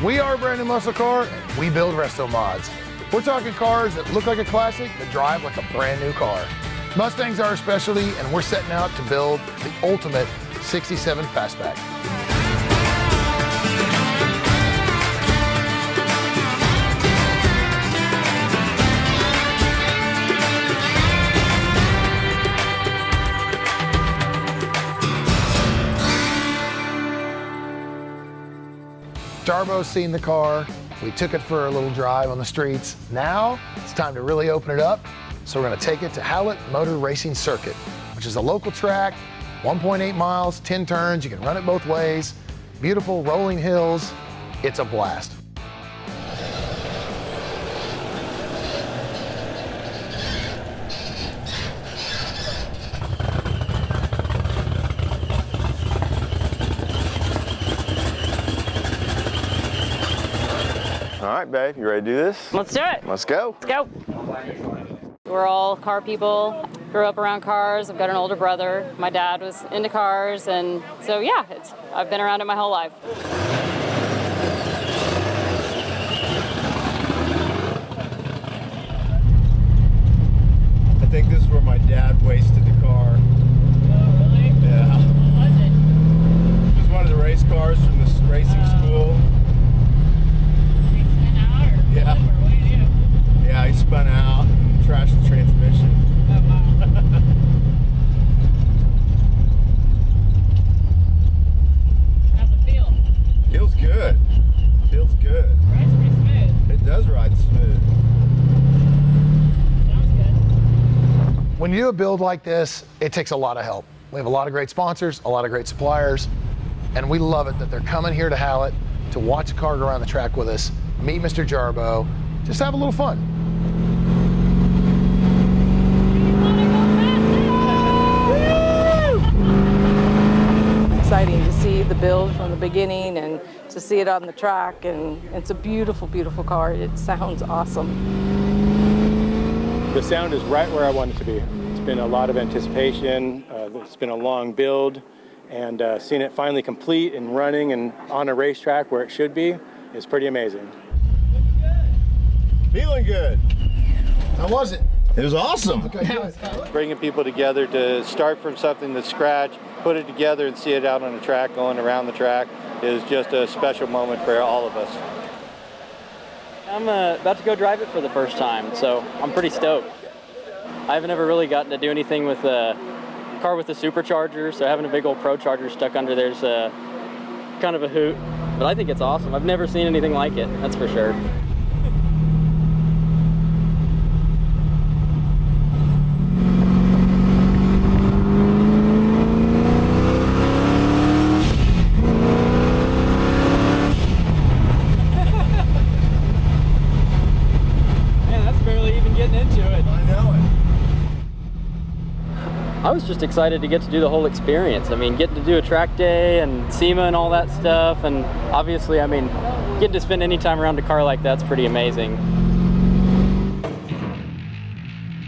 We are Brand New Muscle Car, and we build resto mods. We're talking cars that look like a classic, but drive like a brand new car. Mustangs are our specialty, and we're setting out to build the ultimate 67 fastback. Jarbo's seen the car. We took it for a little drive on the streets. Now it's time to really open it up. So we're gonna take it to Hallett Motor Racing Circuit, which is a local track, 1.8 miles, 10 turns. You can run it both ways. Beautiful rolling hills. It's a blast. All right, babe, you ready to do this? Let's do it. Let's go. Let's go. We're all car people, grew up around cars. I've got an older brother. My dad was into cars, and so yeah, I've been around it my whole life. I think this is where my dad wasted the car. Oh, really? Yeah. What was it? It was one of the race cars from the racing school. Yeah. Yeah, he spun out and trashed the transmission. Oh, wow. How's it feel? Feels good. Feels good. Rides pretty smooth. It does ride smooth. Sounds good. When you do a build like this, it takes a lot of help. We have a lot of great sponsors, a lot of great suppliers, and we love it that they're coming here to Hallett to watch a car go around the track with us, meet Mr. Jarbo, just have a little fun. Exciting to see the build from the beginning and to see it on the track, and it's a beautiful, beautiful car. It sounds awesome. The sound is right where I want it to be. It's been a lot of anticipation, it's been a long build, and seeing it finally complete and running and on a racetrack where it should be is pretty amazing. Feeling good. How was it? It was awesome. Okay, good. Bringing people together to start from something that's scratch, put it together and see it out on the track, going around the track, is just a special moment for all of us. I'm about to go drive it for the first time, so I'm pretty stoked. I haven't ever really gotten to do anything with a car with a supercharger, so having a big old Pro Charger stuck under there's kind of a hoot. But I think it's awesome. I've never seen anything like it, that's for sure. I was just excited to get to do the whole experience. I mean, getting to do a track day and SEMA and all that stuff, and obviously, I mean, getting to spend any time around a car like that's pretty amazing.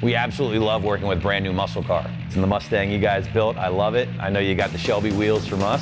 We absolutely love working with Brand New Muscle Car. It's in the Mustang you guys built. I love it. I know you got the Shelby wheels from us.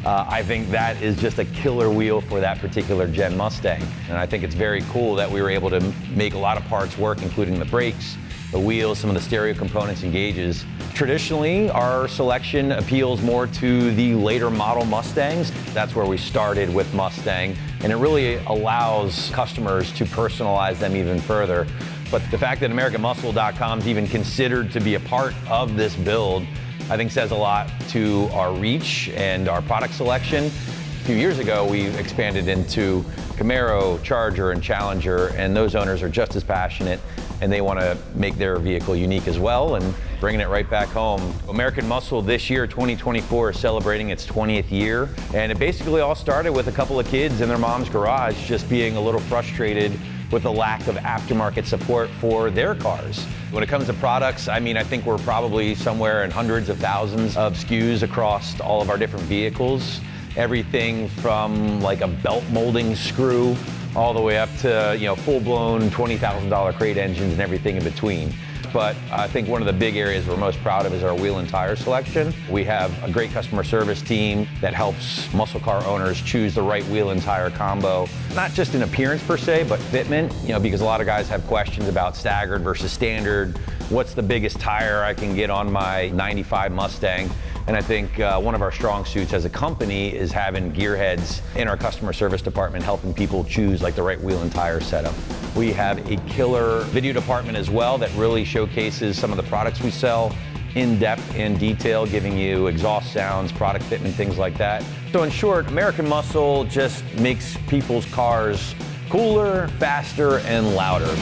I think that is just a killer wheel for that particular gen Mustang. And I think it's very cool that we were able to make a lot of parts work, including the brakes, the wheels, some of the stereo components and gauges. Traditionally, our selection appeals more to the later model Mustangs. That's where we started with Mustang, and it really allows customers to personalize them even further. But the fact that AmericanMuscle.com is even considered to be a part of this build, I think says a lot to our reach and our product selection. A few years ago, we expanded into Camaro, Charger, and Challenger, and those owners are just as passionate, and they want to make their vehicle unique as well and bringing it right back home. American Muscle this year, 2024, is celebrating its 20th year, and it basically all started with a couple of kids in their mom's garage just being a little frustrated with the lack of aftermarket support for their cars. When it comes to products, I mean, I think we're probably somewhere in hundreds of thousands of SKUs across all of our different vehicles. Everything from like a belt molding screw all the way up to, you know, full-blown $20,000 crate engines and everything in between. but I think one of the big areas we're most proud of is our wheel and tire selection. We have a great customer service team that helps muscle car owners choose the right wheel and tire combo, not just in appearance per se, but fitment, because a lot of guys have questions about staggered versus standard. What's the biggest tire I can get on my 95 Mustang? And I think one of our strong suits as a company is having gearheads in our customer service department helping people choose like the right wheel and tire setup. We have a killer video department as well that really showcases some of the products we sell in depth and detail, giving you exhaust sounds, product fitment, things like that. So in short, American Muscle just makes people's cars cooler, faster, and louder.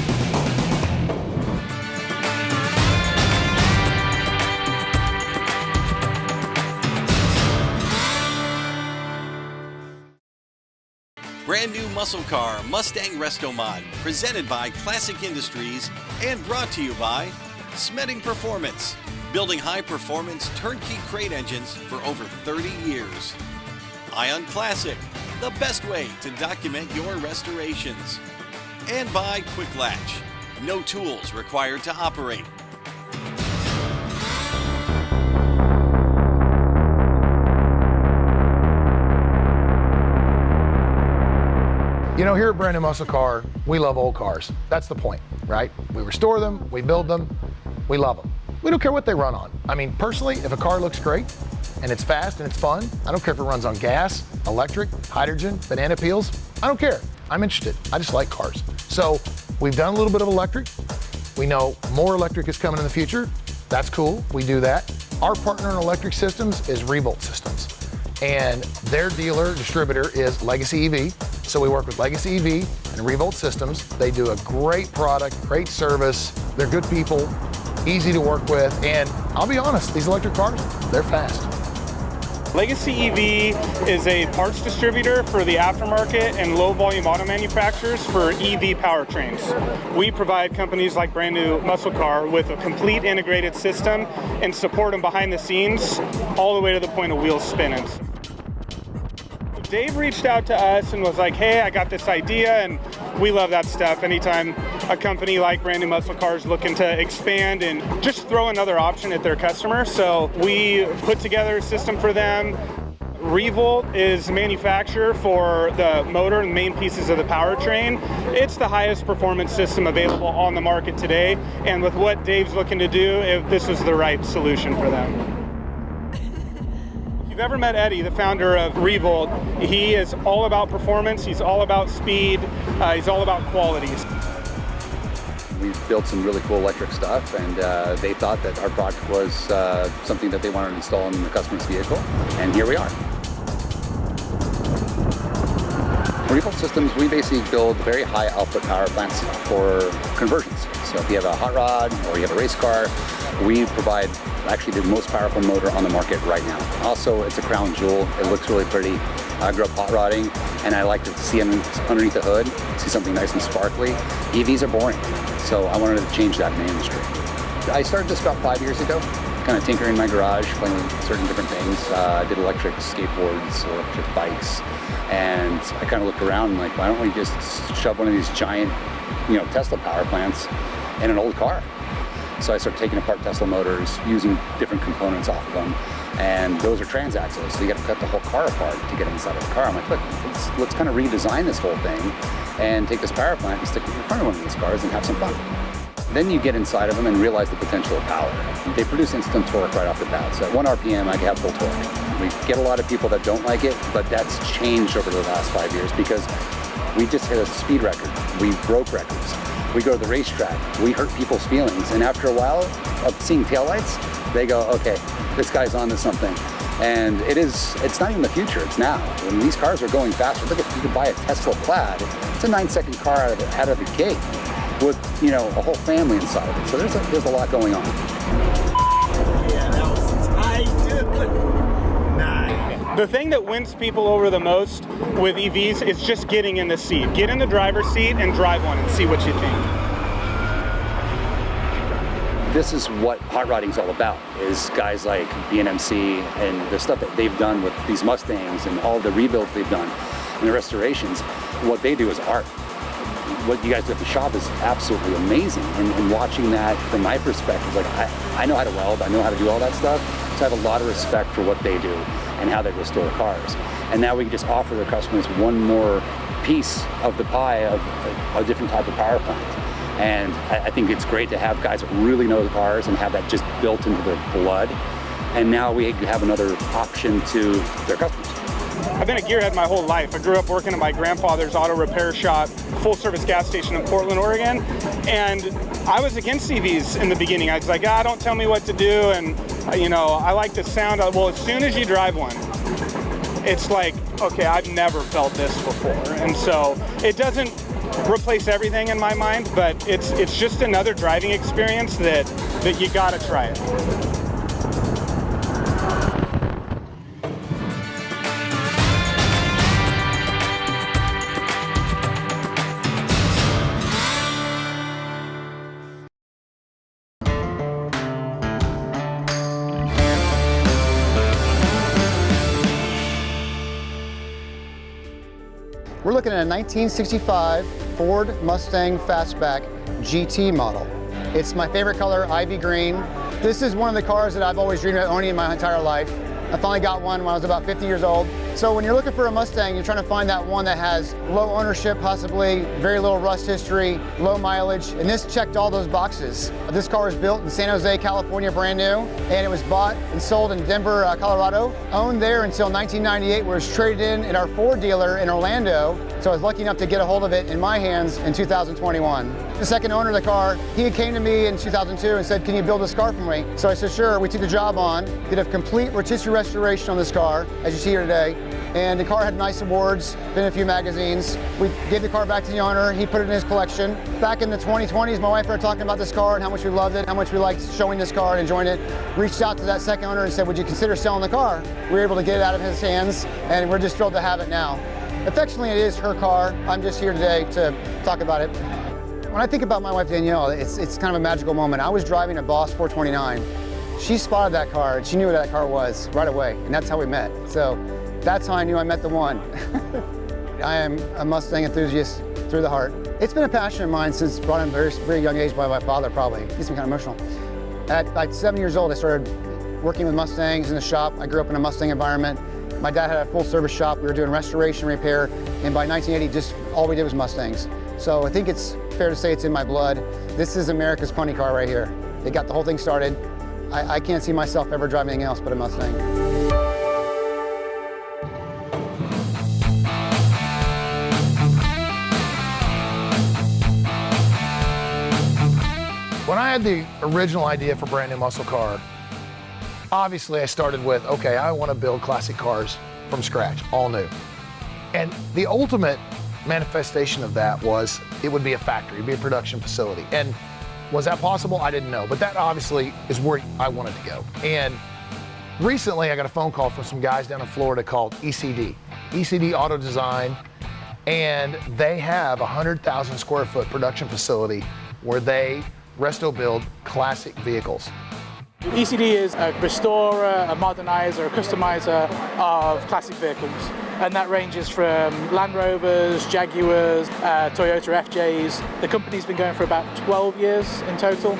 Brand new muscle car Mustang Resto Mod, presented by Classic Industries and brought to you by Smedding Performance, building high-performance turnkey crate engines for over 30 years. Ion Classic, the best way to document your restorations. And by Quick Latch, no tools required to operate. Here at Brand New Muscle Car, we love old cars. That's the point, right? We restore them, we build them, we love them. We don't care what they run on. I mean, personally, if a car looks great and it's fast and it's fun, I don't care if it runs on gas, electric, hydrogen, banana peels, I don't care. I'm interested. I just like cars. So we've done a little bit of electric. We know more electric is coming in the future. That's cool, we do that. Our partner in electric systems is Revolt Systems. And their dealer, distributor is Legacy EV. So we work with Legacy EV and Revolt Systems. They do a great product, great service. They're good people, easy to work with. And I'll be honest, these electric cars, they're fast. Legacy EV is a parts distributor for the aftermarket and low volume auto manufacturers for EV powertrains. We provide companies like Brand New Muscle Car with a complete integrated system and support them behind the scenes all the way to the point of wheels spinning. Dave reached out to us and was like, hey, I got this idea, and we love that stuff. Anytime a company like Brand New Muscle Car is looking to expand and just throw another option at their customer. So we put together a system for them. Revolt is manufacturer for the motor and main pieces of the powertrain. It's the highest performance system available on the market today. And with what Dave's looking to do, this was the right solution for them. If you've ever met Eddie, the founder of Revolt, he is all about performance, he's all about speed, he's all about quality. We've built some really cool electric stuff, and they thought that our product was something that they wanted to install in the customer's vehicle, and here we are. Revolt Systems, we basically build very high output power plants for conversions. So if you have a hot rod or you have a race car, we provide actually the most powerful motor on the market right now. Also, it's a crown jewel. It looks really pretty. I grew up hot rodding, and I like to see underneath the hood, see something nice and sparkly. EVs are boring, so I wanted to change that in the industry. I started just about 5 years ago, kind of tinkering in my garage, playing with certain different things. I did electric skateboards, electric bikes, and I kind of looked around and like, why don't we just shove one of these giant, Tesla power plants in an old car? So I started taking apart Tesla motors, using different components off of them, and those are transaxles, so you got to cut the whole car apart to get inside of the car. I'm like, look, let's kind of redesign this whole thing and take this power plant and stick it in front of one of these cars and have some fun. Then you get inside of them and realize the potential of power. They produce instant torque right off the bat, so at 1 RPM I can have full torque. We get a lot of people that don't like it, but that's changed over the last 5 years because we just hit a speed record. We broke records. We go to the racetrack, we hurt people's feelings, and after a while of seeing taillights, they go, okay, this guy's onto something. And it's not even the future, it's now. When these cars are going faster, look at, you can buy a Tesla Plaid, it's a 9-second car out of the gate with, a whole family inside of it. So there's a lot going on. Yeah, that was tight. The thing that wins people over the most with EVs is just getting in the seat. Get in the driver's seat and drive one and see what you think. This is what hot rodding's all about, is guys like B&MC and the stuff that they've done with these Mustangs and all the rebuilds they've done and the restorations. What they do is art. what you guys do at the shop is absolutely amazing. And watching that from my perspective, like I know how to weld, I know how to do all that stuff, so I have a lot of respect for what they do and how they restore cars. And now we can just offer their customers one more piece of the pie of a different type of power plant. And I think it's great to have guys that really know the cars and have that just built into their blood. And now we have another option to their customers. I've been a gearhead my whole life. I grew up working at my grandfather's auto repair shop, full service gas station in Portland, Oregon. And I was against EVs in the beginning. I was like, don't tell me what to do. And I like the sound of, well, as soon as you drive one, it's like, okay, I've never felt this before. And so it doesn't replace everything in my mind, but it's just another driving experience that you gotta try it. We're looking at a 1965 Ford Mustang Fastback GT model. It's my favorite color, ivy green. This is one of the cars that I've always dreamed of owning in my entire life. I finally got one when I was about 50 years old. So when you're looking for a Mustang, you're trying to find that one that has low ownership, possibly very little rust history, low mileage, and this checked all those boxes. This car was built in San Jose, California, brand new, and it was bought and sold in Denver, Colorado. Owned there until 1998, where it was traded in at our Ford dealer in Orlando. So I was lucky enough to get a hold of it in my hands in 2021. The second owner of the car, he came to me in 2002 and said, can you build this car for me? So I said, sure. We took the job on, did a complete rotisserie restoration on this car, as you see here today. And the car had nice awards, been in a few magazines. We gave the car back to the owner, he put it in his collection. Back in the 2020s, my wife and I were talking about this car and how much we loved it, how much we liked showing this car and enjoying it. Reached out to that second owner and said, would you consider selling the car? We were able to get it out of his hands, and we're just thrilled to have it now. Affectionately, it is her car. I'm just here today to talk about it. When I think about my wife Danielle, it's kind of a magical moment. I was driving a Boss 429. She spotted that car and she knew what that car was right away, and that's how we met. So that's how I knew I met the one. I am a Mustang enthusiast through the heart. It's been a passion of mine since brought in a very young age by my father, probably. It gets me kind of emotional. At 7 years old, I started working with Mustangs in the shop. I grew up in a Mustang environment. My dad had a full service shop. We were doing restoration, repair, and by 1980, just all we did was Mustangs. So I think it's fair to say it's in my blood. This is America's pony car right here. They got the whole thing started. I can't see myself ever driving anything else but a Mustang. When I had the original idea for Brand New Muscle Car, obviously I started with, okay, I want to build classic cars from scratch, all new. And the ultimate manifestation of that was it would be a factory, it'd be a production facility. And was that possible? I didn't know, but that obviously is where I wanted to go. And recently I got a phone call from some guys down in Florida called ECD Auto Design, and they have a 100,000 square foot production facility where they resto build classic vehicles. ECD is a restorer, a modernizer, a customizer of classic vehicles. And that ranges from Land Rovers, Jaguars, Toyota FJs. The company's been going for about 12 years in total.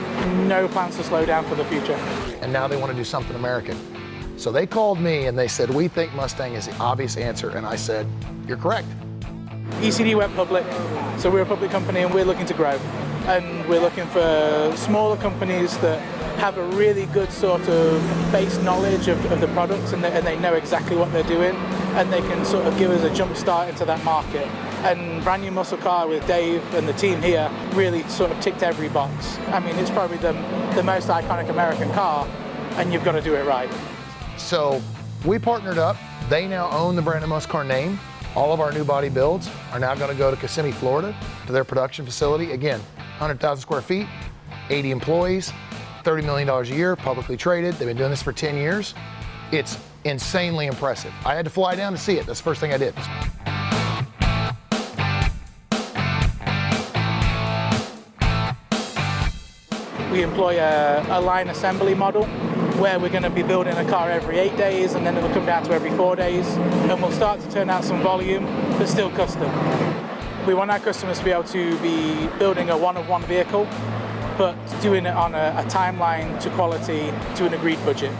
No plans to slow down for the future. And now they want to do something American. So they called me and they said, we think Mustang is the obvious answer. And I said, you're correct. ECD went public, so we're a public company and we're looking to grow. And we're looking for smaller companies that have a really good sort of base knowledge of the products, and they know exactly what they're doing, and they can sort of give us a jump start into that market. And Brand New Muscle Car with Dave and the team here really sort of ticked every box. I mean, it's probably the most iconic American car, and you've got to do it right. So we partnered up. They now own the Brand New Muscle Car name. All of our new body builds are now going to go to Kissimmee, Florida, to their production facility. Again, 100,000 square feet, 80 employees, $30 million a year, publicly traded. They've been doing this for 10 years. It's insanely impressive. I had to fly down to see it. That's the first thing I did. We employ a line assembly model where we're going to be building a car every 8 days, and then it'll come down to every 4 days, and we'll start to turn out some volume, but still custom. We want our customers to be able to be building a one-of-one vehicle, but doing it on a timeline to quality to an agreed budget.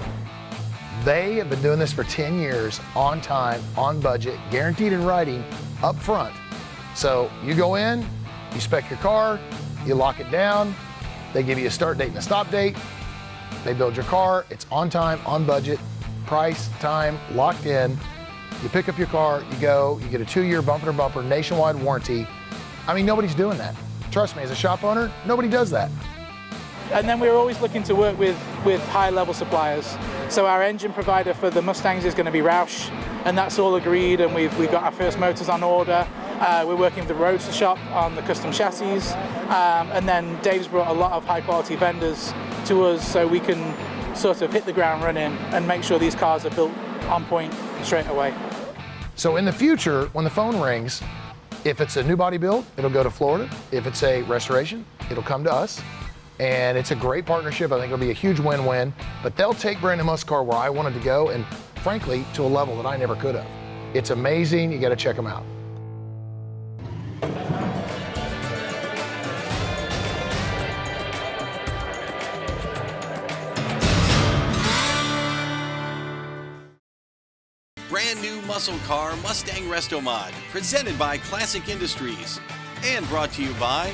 They have been doing this for 10 years, on time, on budget, guaranteed in writing, up front. So you go in, you spec your car, you lock it down, they give you a start date and a stop date, they build your car, it's on time, on budget, price, time, locked in. You pick up your car, you go, you get a 2-year bumper-to-bumper nationwide warranty. I mean, nobody's doing that. Trust me, as a shop owner, nobody does that. And then we're always looking to work with high-level suppliers. So our engine provider for the Mustangs is going to be Roush, and that's all agreed, and we've got our first motors on order. We're working with the Roadster shop on the custom chassis, and then Dave's brought a lot of high-quality vendors to us so we can sort of hit the ground running and make sure these cars are built on point straight away. So in the future, when the phone rings, if it's a new body build, it'll go to Florida. If it's a restoration, it'll come to us. And it's a great partnership. I think it'll be a huge win-win. But they'll take Brand New Muscle Car where I wanted to go, and frankly, to a level that I never could have. It's amazing. You got to check them out. Brand New Muscle Car Mustang Resto Mod, presented by Classic Industries and brought to you by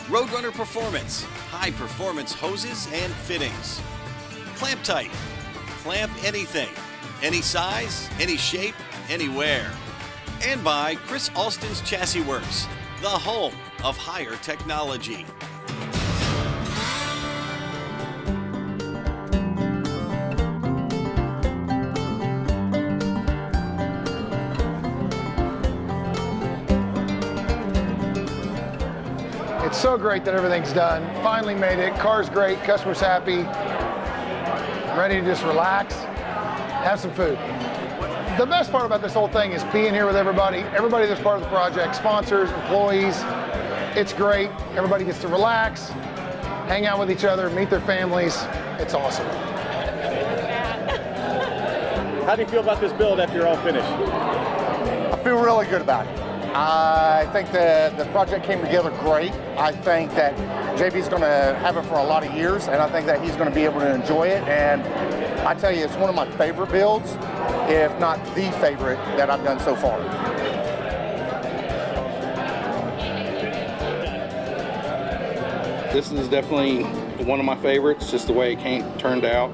Roadrunner Performance, high performance hoses and fittings. Clamp Tight, clamp anything, any size, any shape, anywhere. And by Chris Alston's Chassis Works, the home of higher technology. It's so great that everything's done. Finally made it. Car's great. Customer's happy. Ready to just relax, have some food. The best part about this whole thing is being here with everybody. Everybody that's part of the project, sponsors, employees. It's great. Everybody gets to relax, hang out with each other, meet their families. It's awesome. How do you feel about this build after you're all finished? I feel really good about it. I think the project came together great. I think that JB's going to have it for a lot of years, and I think that he's going to be able to enjoy it. And I tell you, it's one of my favorite builds, if not the favorite that I've done so far. This is definitely one of my favorites, just the way it turned out.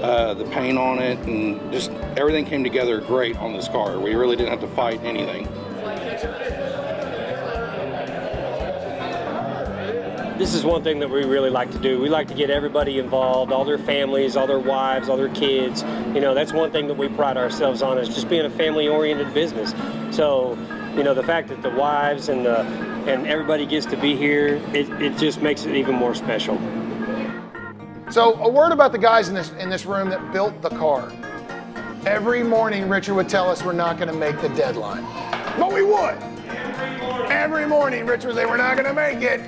The paint on it and just everything came together great on this car. We really didn't have to fight anything. This is one thing that we really like to do. We like to get everybody involved, all their families, all their wives, all their kids. You know, that's one thing that we pride ourselves on, is just being a family-oriented business. So, you know, the fact that the wives and everybody gets to be here, it just makes it even more special. So a word about the guys in this room that built the car. Every morning, Richard would tell us we're not going to make the deadline. But we would. Every morning, Richard would say we're not going to make it.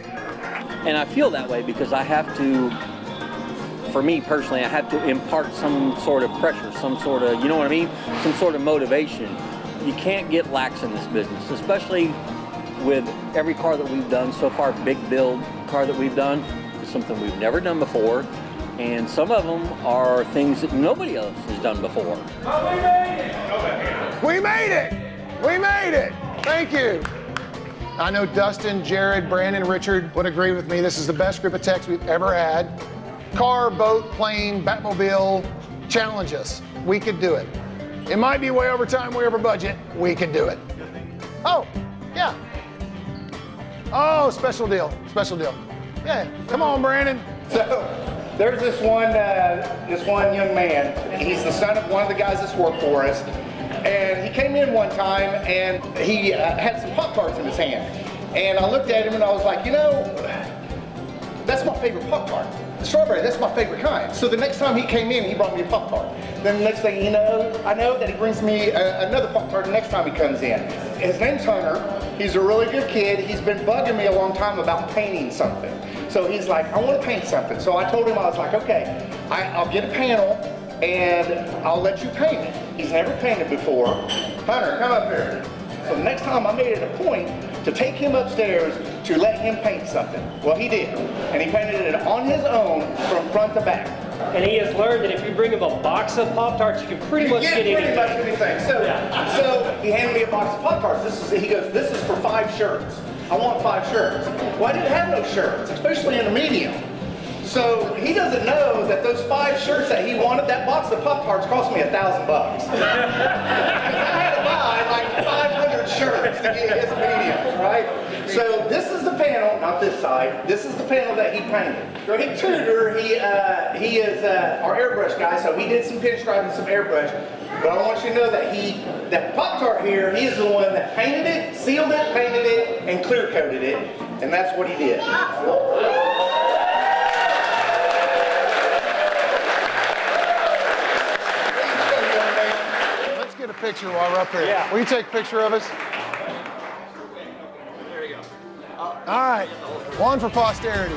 And I feel that way because I have to, for me personally, I have to impart some sort of pressure, some sort of, you know what I mean? Some sort of motivation. You can't get lax in this business, especially with every car that we've done so far, big build car that we've done, is something we've never done before. And some of them are things that nobody else has done before. Oh, we made it! We made it! We made it! Thank you. I know Dustin, Jared, Brandon, Richard would agree with me. This is the best group of techs we've ever had. Car, boat, plane, Batmobile, challenge us. We could do it. It might be way over time, way over budget. We can do it. Oh, yeah. Oh, special deal, special deal. Yeah, come on, Brandon. So there's this one young man. He's the son of one of the guys that's worked for us. And he came in one time and he had some Pop-Tarts in his hand. And I looked at him and I was like, you know, that's my favorite Pop-Tart. Strawberry, that's my favorite kind. So the next time he came in, he brought me a Pop-Tart. Then the next thing you know, I know that he brings me another Pop-Tart the next time he comes in. His name's Hunter. He's a really good kid. He's been bugging me a long time about painting something. So he's like, I want to paint something. So I told him, I was like, okay, I'll get a panel and I'll let you paint it. He's never painted before. Hunter, come up here. So the next time I made it a point to take him upstairs to let him paint something. Well, he did, and he painted it on his own from front to back. And he has learned that if you bring him a box of Pop-Tarts, you can pretty much get anything. Pretty much anything. So he handed me a box of Pop-Tarts. He goes, this is for 5 shirts. I want 5 shirts. Well, I didn't have no shirts, especially in a medium. So he doesn't know that those 5 shirts that he wanted, that box of Pop-Tarts cost me $1,000. I had to buy like 500 shirts to get his mediums, right? So this is the panel, not this side. This is the panel that he painted. Greg Tudor, he is our airbrush guy, so he did some pinstripe and some airbrush. But I want you to know that that Pop-Tart here, he is the one that painted it, sealed it, painted it, and clear coated it, and that's what he did. Get a picture while we're up here. Yeah. Will you take a picture of us? There you go. All right, one for posterity.